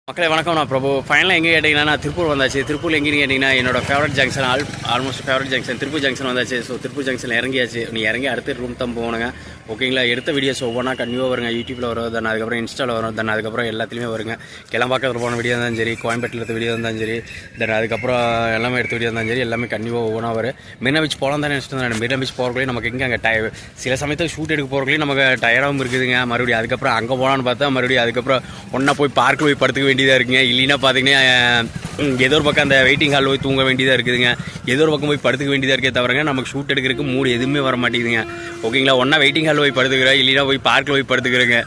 மக்களே வணக்கம். நான் பிரபு. ஃபைனலாக எங்கே கேட்டிங்கன்னா நான் திருப்பூர் வந்தாச்சு. திருப்பூர் எங்கேன்னு கேட்டிங்கன்னா என்னோட favourite junction almost favourite junction Tiruppur junction வந்தாச்சு. ஸோ திருப்பூர் ஜங்ஷன் இறங்கியாச்சு. நீ இறங்கி அடுத்த ரூம் தான் போகணுங்க. ஓகேங்களா? எடுத்த வீடியோஸ் ஒவ்வொன்றா கண்டிப்பாக வருங்க. யூடியூப்பில் வரும், தென் அதுக்கப்புறம் இன்ஸ்டாவில் வரும், தென் அதுக்கப்புறம் எல்லாத்துலேயுமே வருங்க. கிளம்பாக்கத்தில் போன வீடியோ இருந்தாலும் சரி, கோயம்பேட்டில் எடுத்த வீடியோ இருந்தாலும் சரி, தென் அதுக்கப்புறம் எல்லாமே எடுத்த வீடியோ இருந்தாலும் சரி, எல்லாமே கண்டிப்பாக ஒவ்வொன்றா வரும். மெரினா பீச் போகலாம் தானே நினச்சிட்டு இருந்தேன். மெரினா பீச் போகிறக்குள்ளே நமக்கு எங்கே அங்கே சில சமயத்தில் ஷூட் எடுக்க போகிறக்குள்ளே நமக்கு டயர்டாகவும் இருக்குதுங்க. மறுபடியும் அதுக்கப்புறம் அங்கே போகலான்னு பார்த்தா மறுபடியும் அதுக்கப்புறம் ஒன்றா போய் பார்க்கில் போய் படுத்துக்க வேண்டியதாக இருக்குங்க. இல்லைன்னா பார்த்தீங்கன்னா ஏதோ ஒரு பக்கம் அந்த வெயிட்டிங் ஹால் போய் தூங்க வேண்டியதாக இருக்குதுங்க. ஏதோ ஒரு பக்கம் போய் படுத்துக்க வேண்டியதாக இருக்கே தவிரங்க நமக்கு ஷூட் எடுக்கிறதுக்கு மூடு எதுவுமே வர மாட்டேங்குதுங்க. ஓகேங்களா? ஒன்றா வெயிட்டிங் ஹால் போய் படுத்துக்கிறேன், இல்லைன்னா போய் பார்க்கில் போய் படுத்துக்கிறேங்க.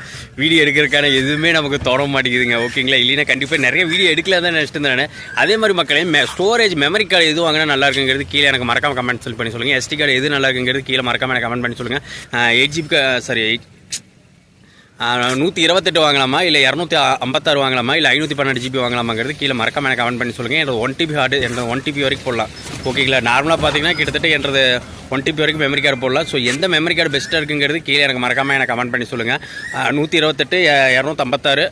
வீடியோ எடுக்கிறதுக்கான எதுவுமே நமக்கு தோற மாட்டேங்குதுங்க. ஓகேங்களா? இல்லைன்னா கண்டிப்பாக நிறைய வீடியோ எடுக்கலாம் தான் நினச்சிட்டு இருந்தேன். அதே மாதிரி மக்களே ஸ்டோரேஜ் மெமரி கார்டு எது வாங்கினா நல்லா இருக்குங்கிறது கீழே எனக்கு மறக்காம கமெண்ட் பண்ணி சொல்லுங்கள். SD கார்டு எது நல்லா இருக்குங்கிறது கீழே மறக்காம எனக்கு கமெண்ட் பண்ணி சொல்லுங்கள். 128 வாங்கலாமா, இல்லை 256 வாங்கலாமா, இல்லை 512 GB வாங்கலாமாங்கிறது கீழே மறக்காம எனக்கு கமெண்ட் பண்ணி சொல்லுங்கள். என்னோட 1 TB ஹார்டு, என்னோட 1 TB வரைக்கும் போடலாம். ஓகேங்களா? நார்மலாக பார்த்தீங்கன்னா கிட்டத்தட்ட என்னது 1 TB வரைக்கும் மெமரி கார்டு போடலாம். ஸோ எந்த மெமரி கார்டு பெஸ்ட்டாக இருக்குங்கிறது கீழே எனக்கு மறக்காம எனக்கு கமெண்ட் பண்ணி சொல்லுங்கள். 128, 256,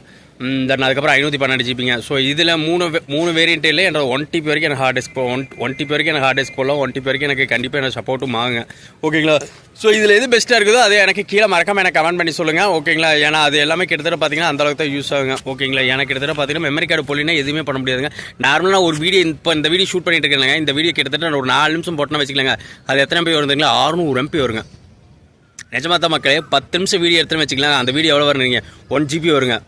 தென் அதுக்கப்புறம் 512 GBங்க. ஸோ இதில் மூணு வேரியண்ட்டில் என்னோட 1 TB வரைக்கும் எனக்கு ஹார்ட் டிஸ்க் 1 TB வரைக்கும் எனக்கு ஹார்ட் டிஸ்க் போடலாம். 1 TB வரைக்கும் எனக்கு கண்டிப்பாக எனக்கு சப்போர்ட்டும் ஆகுங்க. ஓகேங்களா? ஸோ இதில் எது பெஸ்ட்டாக இருக்குதோ அதே எனக்கு கீழே மறக்காம எனக்கு கமெண்ட் பண்ணி சொல்லுங்கள். ஓகேங்களா? ஏன்னா அது எல்லாமே கிட்டத்தட்ட பார்த்தீங்கன்னா அந்தளவுக்கு தான் யூஸ் ஆகுங்க. ஓகேங்களா? எனக்கு கிட்டத்தட்ட பார்த்தீங்கன்னா மெமரி கார்டு போலினா எதுவுமே பண்ண முடியாதுங்க. நார்மலாக ஒரு வீடியோ இப்போ இந்த வீடியோ ஷூட் பண்ணிட்டு இருக்கேங்க. இந்த வீடியோ கிட்டத்தட்ட ஒரு 4 நிமிஷம் போட்டோன்னா வச்சுக்கலாங்க. அது எத்தனை MB வருதுங்களா? 600 MB வருங்க. நிஜமாக தான் மக்களே, 10 நிமிஷம் வீடியோ எடுத்துன்னு வச்சுக்கலாம். அந்த வீடியோ எவ்வளோ வருங்க? 1 GB வருங்க.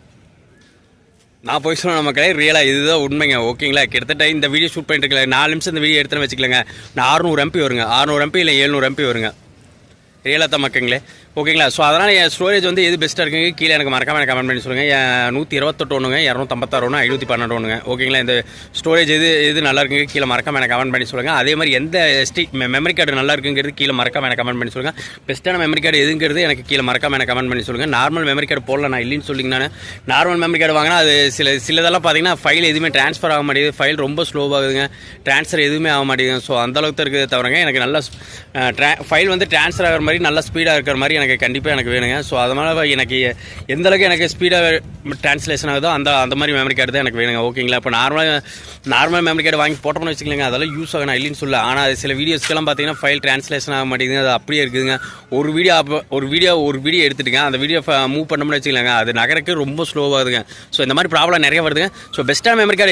நான் போய் சொன்ன மக்களே, ரியலாக இதுதான் உண்மைங்க. ஓகேங்களா? கிட்டத்தட்ட இந்த வீடியோ ஷூட் பண்ணிட்டு இருக்கல 4 நிமிஷம் இந்த வீடியோ எடுத்துன்னு வச்சுக்கலாங்க. நான் 600 MB வருங்க. 600 MB இல்லை 700 MB வருங்க. ரியலாக தான் மக்கங்களே. ஓகேங்களா? ஸோ அதனால் என் ஸ்டோரேஜ் வந்து எது பெஸ்ட்டாக இருக்குங்க கீழே எனக்கு மறக்காம எனக்கு கமெண்ட் பண்ணி சொல்லுங்கள். 128 ஒன்றுங்க, 256 ஒன்று, 512 ஒன்றுங்க. ஓகேங்களா? இந்த ஸ்டோரேஜ் எது நல்லா இருக்குங்க கீழே மறக்காம எனக்கு கமெண்ட் பண்ணி சொல்லுங்கள். அதே மாதிரி எந்த மெமரி கார்டு நல்லா இருக்குங்கிறது கீழே மறக்காம எனக்கு கமெண்ட் பண்ணி சொல்லுங்கள். பெஸ்ட்டான மெமரி கார்டு எதுங்கிறது எனக்கு கீழே மறக்காம எனக்கு கமெண்ட் பண்ணி சொல்லுங்கள். நார்மல் மெமரி கார்டு போடல நான் இல்லைன்னு சொல்லிங்கன்னா, நார்மல் மெமரி கார்டு வாங்கினா அது சிலதெல்லாம் பார்த்தீங்கன்னா ஃபைல் எதுவுமே ட்ரான்ஸ்ஃபர் ஆக மாட்டேங்குது. ஃபைல் ரொம்ப ஸ்லோவாகுதுங்க. ட்ரான்ஸ்ஃபர் எதுவுமே ஆக மாட்டேங்குது. ஸோ அந்தளவுக்கு தான் இருக்குது தவிரங்க எனக்கு நல்ல ஃபைல் வந்து ட்ரான்ஸ்ஃபர் ஆகிற மாதிரி நல்லா ஸ்பீடாக இருக்கிற மாதிரி எனக்கு கண்டிப்பாக எனக்கு வேணுங்க. ஸோ அதனால் எனக்கு எந்த அளவுக்கு எனக்கு ஸ்பீடாக ட்ரான்ஸ்லேஷன் ஆகுதோ அந்த மாதிரி மெமரி கார்டு தான் எனக்கு வேணுங்க. ஓகேங்களா? இப்போ நார்மல் மெமரி கார்டு வாங்கி போட்டோம்னு வச்சுக்கலாங்க, அதெல்லாம் யூஸ் ஆகணும் இல்லைன்னு சொல்ல. ஆனால் அது சில வீடியோஸ்க்கெல்லாம் பார்த்தீங்கன்னா ஃபைல் ட்ரான்ஸ்லேஷன் ஆக மாட்டேங்குது. அது அப்படியே இருக்குதுங்க. ஒரு வீடியோ எடுத்துட்டுங்க, அந்த வீடியோ மூவ் பண்ணோம்னு வச்சுக்கலாங்க, அது நகரக்கு ரொம்ப ஸ்லோவாகுதுங்க. ஸோ இந்த மாதிரி ப்ராப்ளம் நிறைய வருதுங்க. ஸோ பெஸ்ட்டான மெமரி கார்டு